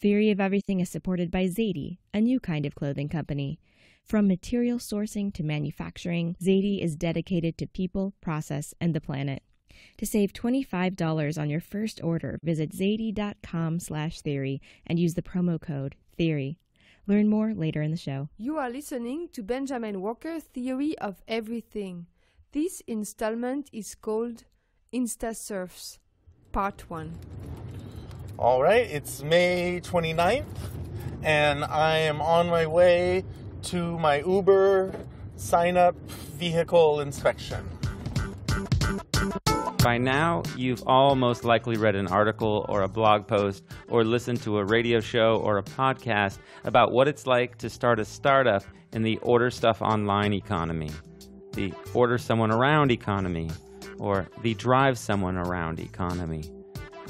Theory of Everything is supported by Zadie, a new kind of clothing company. From material sourcing to manufacturing, Zadie is dedicated to people, process, and the planet. To save $25 on your first order, visit zadie.com/theory and use the promo code THEORY. Learn more later in the show. You are listening to Benjamin Walker Theory of Everything. This installment is called Instasurfs, Part 1. All right, it's May 29th, and I am on my way to my Uber sign-up vehicle inspection. By now, you've all most likely read an article or a blog post or listened to a radio show or a podcast about what it's like to start a startup in the order stuff online economy, the order someone around economy, or the drive someone around economy.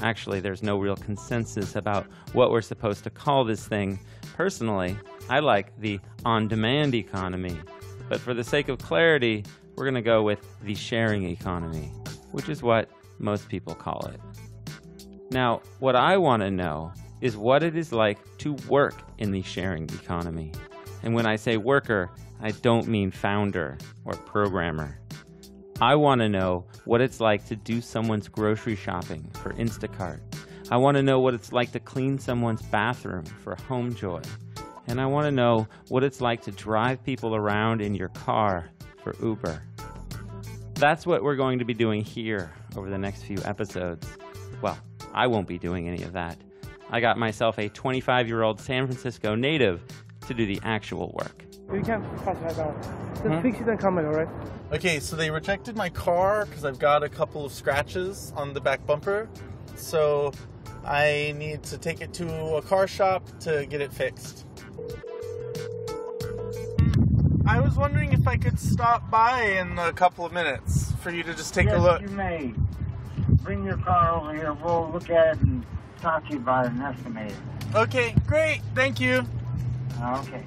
Actually, there's no real consensus about what we're supposed to call this thing. Personally, I like the on-demand economy. But for the sake of clarity, we're going to go with the sharing economy, which is what most people call it. Now, what I want to know is what it is like to work in the sharing economy. And when I say worker, I don't mean founder or programmer. I want to know what it's like to do someone's grocery shopping for Instacart. I want to know what it's like to clean someone's bathroom for HomeJoy. And I want to know what it's like to drive people around in your car for Uber. That's what we're going to be doing here over the next few episodes. Well, I won't be doing any of that. I got myself a 25-year-old San Francisco native to do the actual work. You can't pass it down. Just fix it and come in, all right? Okay, so they rejected my car because I've got a couple of scratches on the back bumper. So I need to take it to a car shop to get it fixed. I was wondering if I could stop by in a couple of minutes for you to just take a look. Yes, you may. Bring your car over here. We'll look at it and talk to you about it and estimate it. Okay, great. Thank you. Okay.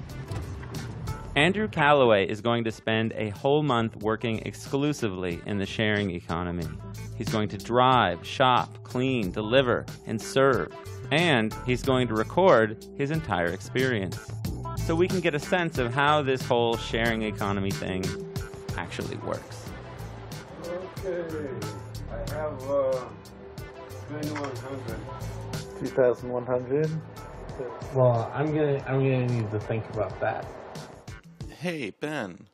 Andrew Calloway is going to spend a whole month working exclusively in the sharing economy. He's going to drive, shop, clean, deliver, and serve. And he's going to record his entire experience, so we can get a sense of how this whole sharing economy thing actually works. Okay, I have 2100. 2,100. Well, I'm gonna need to think about that. Hey, Ben.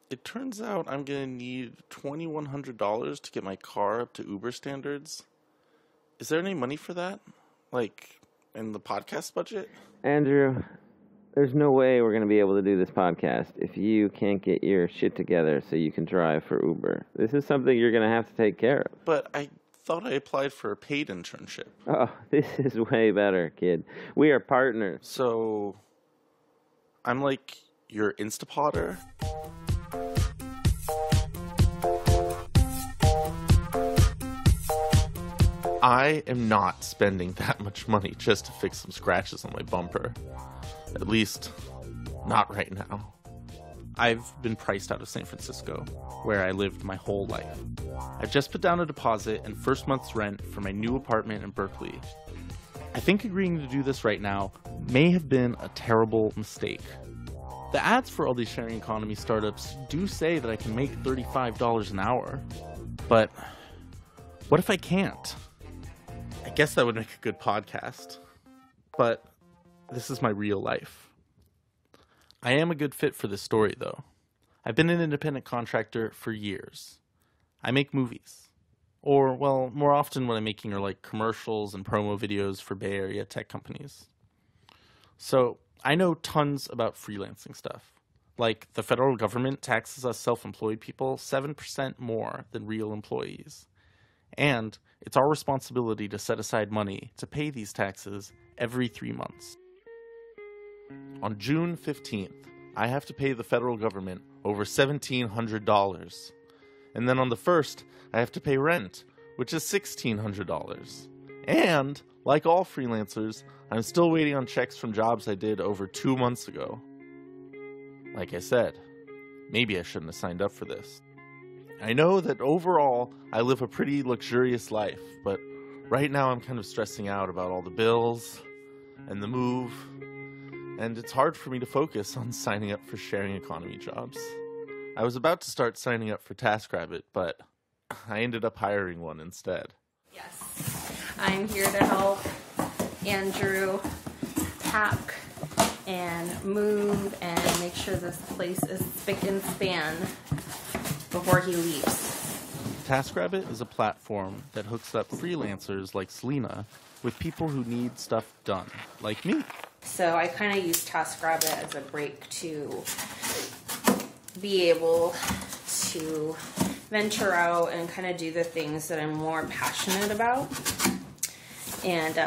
It turns out I'm gonna need $2,100 to get my car up to Uber standards. Is there any money for that? Like, in the podcast budget? Andrew, there's no way we're going to be able to do this podcast if you can't get your shit together so you can drive for Uber. This is something you're going to have to take care of. But I thought I applied for a paid internship. Oh, this is way better, kid. We are partners. So, I'm like your Instapotter? I am not spending that much money just to fix some scratches on my bumper. At least, not right now. I've been priced out of San Francisco, where I lived my whole life. I've just put down a deposit and first month's rent for my new apartment in Berkeley. I think agreeing to do this right now may have been a terrible mistake. The ads for all these sharing economy startups do say that I can make $35 an hour. But what if I can't? I guess that would make a good podcast. But this is my real life. I am a good fit for this story, though. I've been an independent contractor for years. I make movies. Or, well, more often what I'm making are like commercials and promo videos for Bay Area tech companies. So I know tons about freelancing stuff. Like, the federal government taxes us self-employed people 7% more than real employees. And it's our responsibility to set aside money to pay these taxes every 3 months. On June 15th, I have to pay the federal government over $1,700. And then on the 1st, I have to pay rent, which is $1,600. And, like all freelancers, I'm still waiting on checks from jobs I did over 2 months ago. Like I said, maybe I shouldn't have signed up for this. I know that overall, I live a pretty luxurious life, but Right now I'm kind of stressing out about all the bills and the move, and it's hard for me to focus on signing up for sharing economy jobs. I was about to start signing up for TaskRabbit, but I ended up hiring one instead. Yes, I'm here to help Andrew pack and move and make sure this place is spick and span before he leaves. TaskRabbit is a platform that hooks up freelancers like Selena with people who need stuff done, like me. So I kind of use TaskRabbit as a break to be able to venture out and kind of do the things that I'm more passionate about. And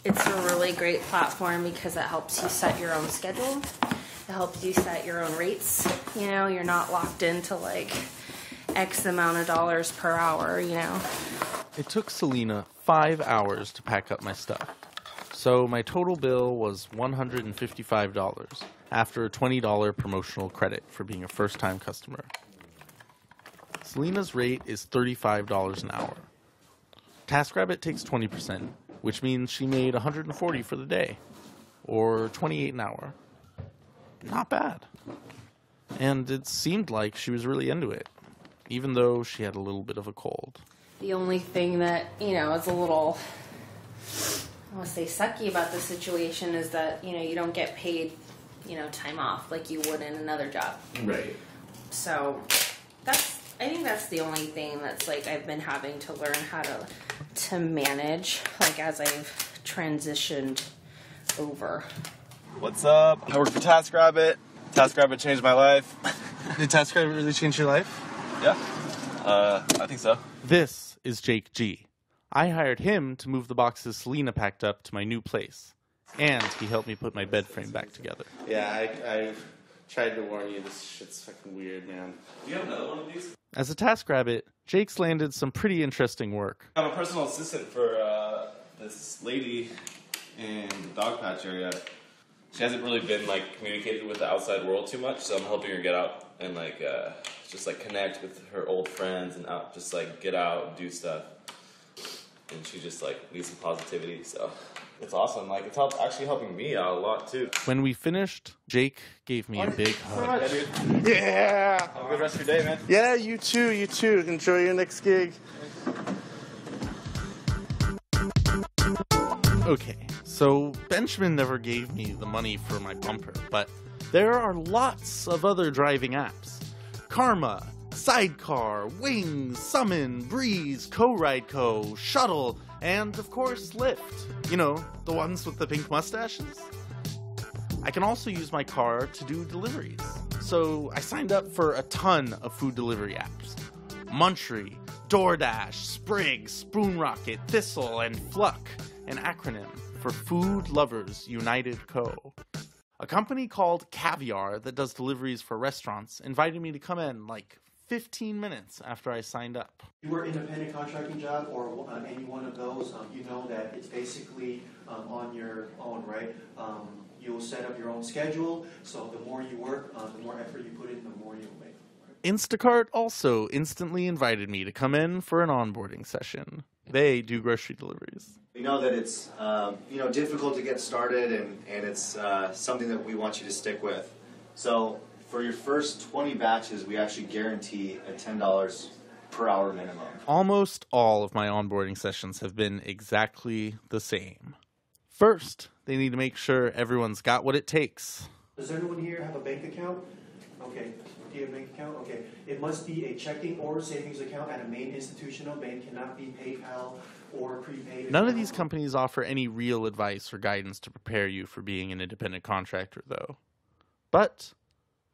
it's a really great platform because it helps you set your own schedule. It helps you set your own rates. You know, you're not locked into like X amount of dollars per hour, you know. It took Selena 5 hours to pack up my stuff. So my total bill was $155 after a $20 promotional credit for being a first-time customer. Selena's rate is $35 an hour. TaskRabbit takes 20%, which means she made $140 for the day, or $28 an hour. Not bad. And it seemed like she was really into it, even though she had a little bit of a cold. The only thing that, you know, is a little, I want to say sucky about the situation is that, you know, you don't get paid, you know, time off like you would in another job. Right. So I think that's the only thing that's like I've been having to learn how to manage, like as I've transitioned over. What's up? I work for TaskRabbit. TaskRabbit changed my life. Did TaskRabbit really change your life? Yeah. I think so. This is Jake G. I hired him to move the boxes Selena packed up to my new place. And he helped me put my bed frame back together. Yeah, I tried to warn you. This shit's fucking weird, man. Do you have another one of these? As a TaskRabbit, Jake's landed some pretty interesting work. I'm a personal assistant for this lady in the dog patch area. She hasn't really been like communicated with the outside world too much, so I'm helping her get out and like just like connect with her old friends and out, just like get out and do stuff. And she just like needs some positivity, so it's awesome. Like it's actually helping me out a lot too. When we finished, Jake gave me a big hug. Yeah, dude. Yeah. Have a good rest of your day, man. Yeah, you too. You too. Enjoy your next gig. Okay, so Benjamin never gave me the money for my bumper, but there are lots of other driving apps. Karma, Sidecar, Wings, Summon, Breeze, Co-Ride Co, Shuttle, and of course Lyft. You know, the ones with the pink mustaches? I can also use my car to do deliveries. So I signed up for a ton of food delivery apps. Munchery, DoorDash, Sprig, Spoon Rocket, Thistle, and Fluck, an acronym for Food Lovers United Co. A company called Caviar that does deliveries for restaurants invited me to come in like 15 minutes after I signed up. If you were independent contracting job or any one of those, you know that it's basically on your own, right? You'll set up your own schedule, so the more you work, the more effort you put in, the more you'll make. Instacart also instantly invited me to come in for an onboarding session. They do grocery deliveries. We know that it's difficult to get started, and it's something that we want you to stick with. So for your first 20 batches, we actually guarantee a $10 per hour minimum. Almost all of my onboarding sessions have been exactly the same. First, they need to make sure everyone's got what it takes. Does everyone here have a bank account? Okay. Do you have a bank account? Okay. It must be a checking or savings account at a main institutional bank. Cannot be PayPal or prepaid. None of these companies offer any real advice or guidance to prepare you for being an independent contractor, though. But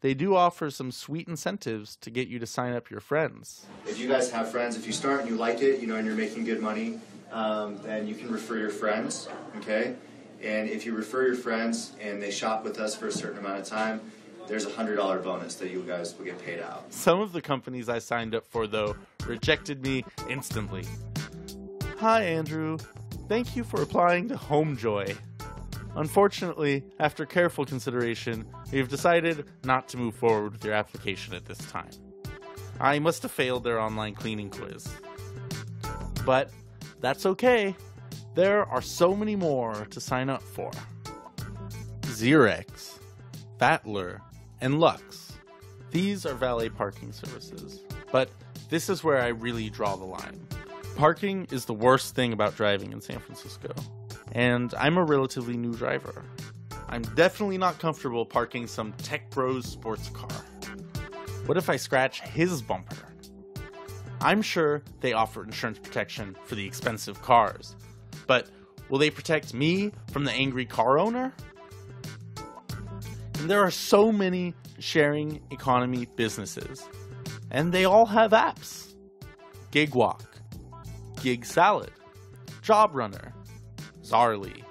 they do offer some sweet incentives to get you to sign up your friends. If you guys have friends, if you start and you like it, and you're making good money, then you can refer your friends, okay? And if you refer your friends and they shop with us for a certain amount of time, there's a $100 bonus that you guys will get paid out. Some of the companies I signed up for, though, rejected me instantly. Hi, Andrew. Thank you for applying to Homejoy. Unfortunately, after careful consideration, we've decided not to move forward with your application at this time. I must have failed their online cleaning quiz. But That's okay. There are so many more to sign up for. Xerex, Battler, and Lux. These are valet parking services. But this is where I really draw the line. Parking is the worst thing about driving in San Francisco. And I'm a relatively new driver. I'm definitely not comfortable parking some tech bros sports car. What if I scratch his bumper? I'm sure they offer insurance protection for the expensive cars, but will they protect me from the angry car owner? And there are so many sharing economy businesses, and they all have apps. Gigwalk, Gig Salad, Job Runner, Zarly,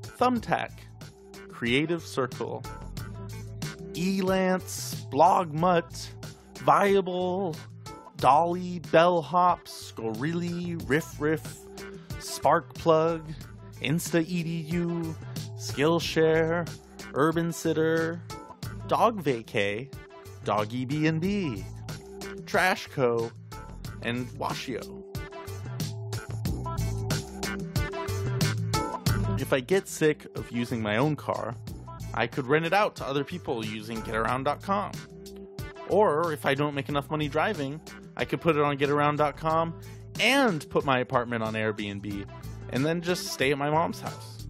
Thumbtack, Creative Circle, Elance, Blogmutt, Viable, Dolly, Bellhop, Scorilli, Riff, Sparkplug, InstaEDU, Skillshare, Urban Sitter, Dog Vacay, Doggy B&B, Trashco, and Washio. If I get sick of using my own car, I could rent it out to other people using getaround.com. Or if I don't make enough money driving, I could put it on getaround.com and put my apartment on Airbnb and then just stay at my mom's house.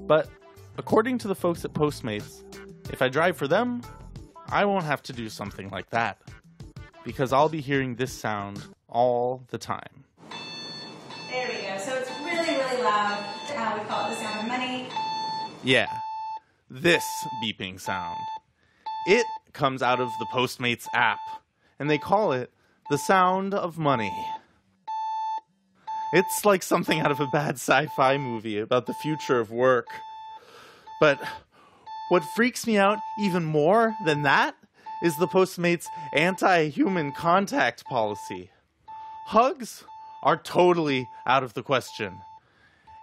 But according to the folks at Postmates, if I drive for them, I won't have to do something like that, because I'll be hearing this sound all the time. There we go. So it's really, really loud. We call it the sound of money. Yeah, this beeping sound. It comes out of the Postmates app, and they call it the sound of money. It's like something out of a bad sci-fi movie about the future of work. But what freaks me out even more than that is the Postmates anti-human contact policy. Hugs are totally out of the question.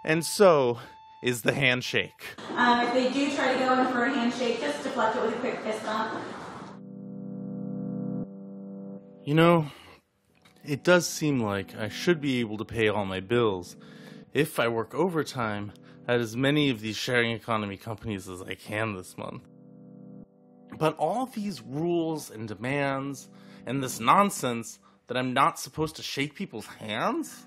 And so is the handshake. If they do try to go in for a handshake, just deflect it with a quick fist bump. You know, it does seem like I should be able to pay all my bills if I work overtime at as many of these sharing economy companies as I can this month. But all these rules and demands and this nonsense that I'm not supposed to shake people's hands,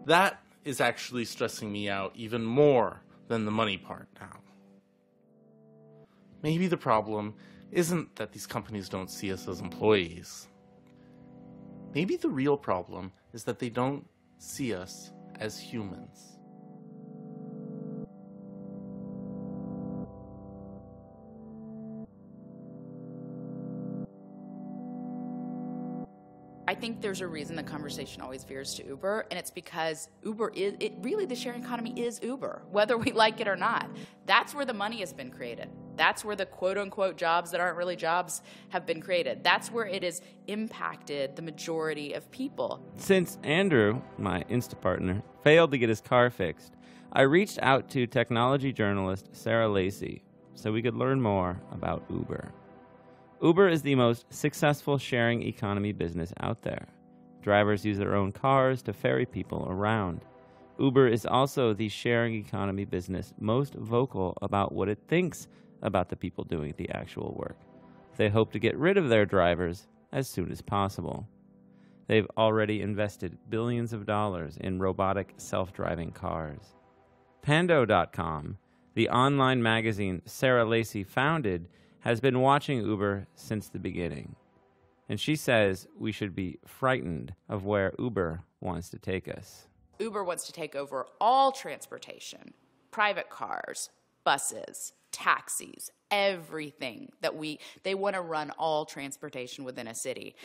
that is actually stressing me out even more than the money part now. Maybe the problem isn't that these companies don't see us as employees. Maybe the real problem is that they don't see us as humans. I think there's a reason the conversation always veers to Uber, and it's because Uber is, the sharing economy is Uber, whether we like it or not. That's where the money has been created. That's where the quote-unquote jobs that aren't really jobs have been created. That's where it has impacted the majority of people. Since Andrew, my Insta partner, failed to get his car fixed, I reached out to technology journalist Sarah Lacey so we could learn more about Uber. Uber is the most successful sharing economy business out there. Drivers use their own cars to ferry people around. Uber is also the sharing economy business most vocal about what it thinks about the people doing the actual work. They hope to get rid of their drivers as soon as possible. They've already invested billions of dollars in robotic self-driving cars. Pando.com, the online magazine Sarah Lacey founded, has been watching Uber since the beginning. And she says we should be frightened of where Uber wants to take us. Uber wants to take over all transportation, private cars, buses, taxis, everything they want to run all transportation within a city.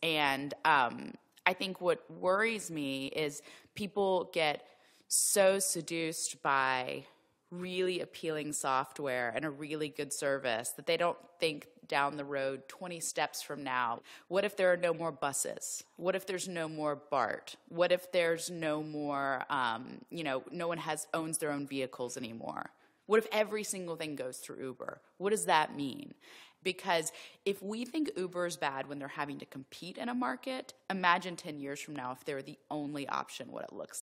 And I think what worries me is people get so seduced by really appealing software and a really good service that they don't think down the road 20 steps from now, what if there are no more buses? What if there's no more BART? What if there's no more, no one owns their own vehicles anymore? What if every single thing goes through Uber? What does that mean? Because if we think Uber is bad when they're having to compete in a market, imagine 10 years from now if they're the only option, what it looks